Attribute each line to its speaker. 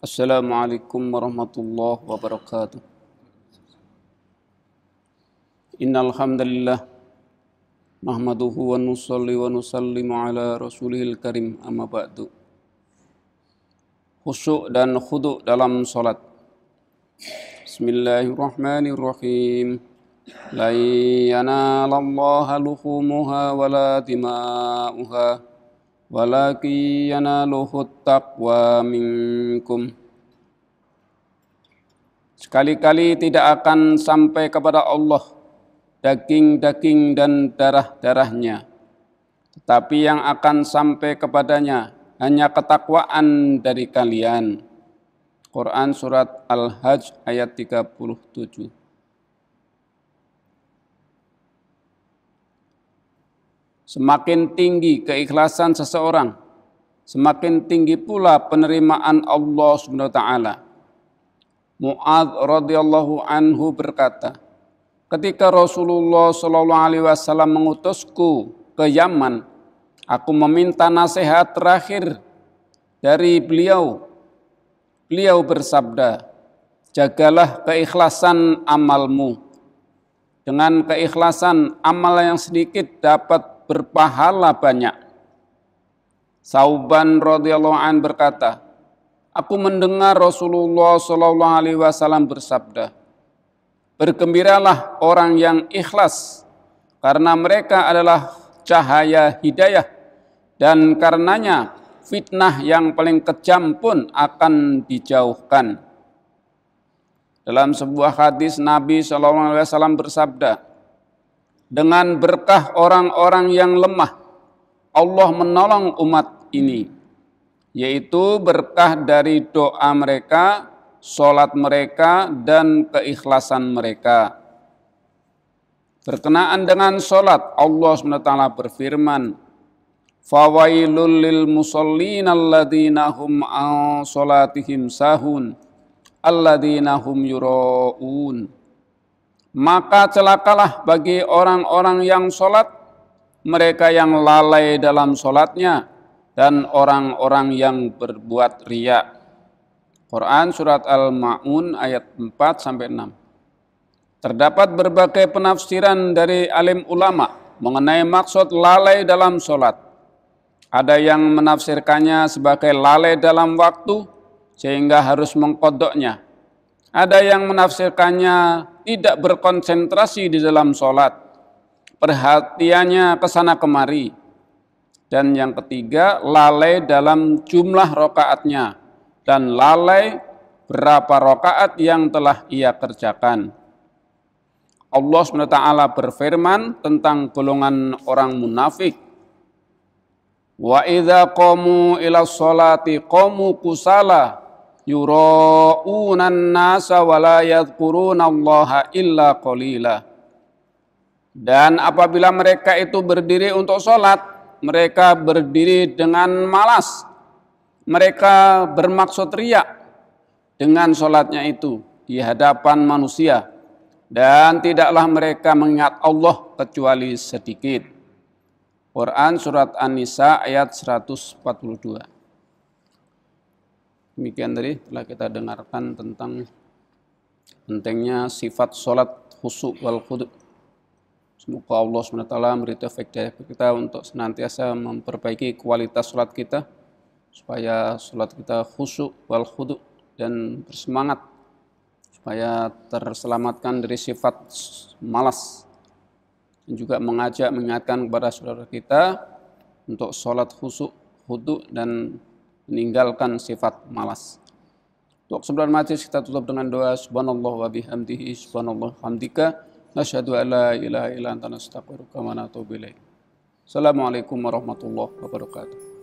Speaker 1: Assalamualaikum warahmatullahi wabarakatuh. Innal hamdalillah nahmaduhu wa nusalli wa nusallimu ala rasulihil karim, amma ba'du. Khusyuk dan khudu' dalam salat. Bismillahirrahmanirrahim. La yanalallaha luhumuha wala dima'uha walakin yanaluhut taqwa minkum. Sekali-kali tidak akan sampai kepada Allah daging-daging dan darah-darahnya, tetapi yang akan sampai kepadanya hanya ketakwaan dari kalian. Quran surat Al-Hajj ayat 37. Semakin tinggi keikhlasan seseorang, semakin tinggi pula penerimaan Allah Subhanahu wa taala. Mu'adz radhiyallahu anhu berkata, ketika Rasulullah sallallahu alaihi wasallam mengutusku ke Yaman, aku meminta nasihat terakhir dari beliau. Beliau bersabda, jagalah keikhlasan amalmu. Dengan keikhlasan, amal yang sedikit dapat berpahala banyak. Sauban radhiyallahu an berkata, aku mendengar Rasulullah sallallahu alaihi wasallam bersabda, bergembiralah orang yang ikhlas, karena mereka adalah cahaya hidayah, dan karenanya fitnah yang paling kejam pun akan dijauhkan. Dalam sebuah hadis Nabi SAW bersabda, dengan berkah orang-orang yang lemah, Allah menolong umat ini, yaitu berkah dari doa mereka, salat mereka, dan keikhlasan mereka. Berkenaan dengan salat, Allah SWT berfirman, fawailul lil musallin alladzina hum an salatihim sahun alladzina hum yura'un. Maka celakalah bagi orang-orang yang salat, mereka yang lalai dalam salatnya, dan orang-orang yang berbuat riya. Quran surat Al-Ma'un ayat 4-6. Terdapat berbagai penafsiran dari alim ulama mengenai maksud lalai dalam salat. Ada yang menafsirkannya sebagai lalai dalam waktu sehingga harus mengqodoknya. Ada yang menafsirkannya tidak berkonsentrasi di dalam salat, perhatiannya kesana kemari. Dan yang ketiga, lalai dalam jumlah rakaatnya dan lalai berapa rakaat yang telah ia kerjakan. Allah SWT berfirman tentang golongan orang munafik. Wa idza qamu ila sholati qamu kusala yura'unan nasa wa la yadhkurunallaha illa qalila. Dan apabila mereka itu berdiri untuk sholat, mereka berdiri dengan malas. Mereka bermaksud riya dengan sholatnya itu di hadapan manusia. Dan tidaklah mereka mengingat Allah kecuali sedikit. Quran surat An-Nisa ayat 142. Demikian tadi telah kita dengarkan tentang pentingnya sifat sholat khusyuk wal khudu'. Semoga Allah SWT memberi taufik kita untuk senantiasa memperbaiki kualitas sholat kita, supaya sholat kita khusyuk wal khudu' dan bersemangat, supaya terselamatkan dari sifat malas, dan juga mengingatkan kepada saudara kita untuk sholat khusyuk, khudu' dan meninggalkan sifat malas. Untuk sebelum majlis kita tutup dengan doa, subhanallah wa bihamdihi, subhanallah hamdika, nasyhadu an la ilaha illa anta nastaghfiruka wa natubu ilaik. Assalamualaikum warahmatullahi wabarakatuh.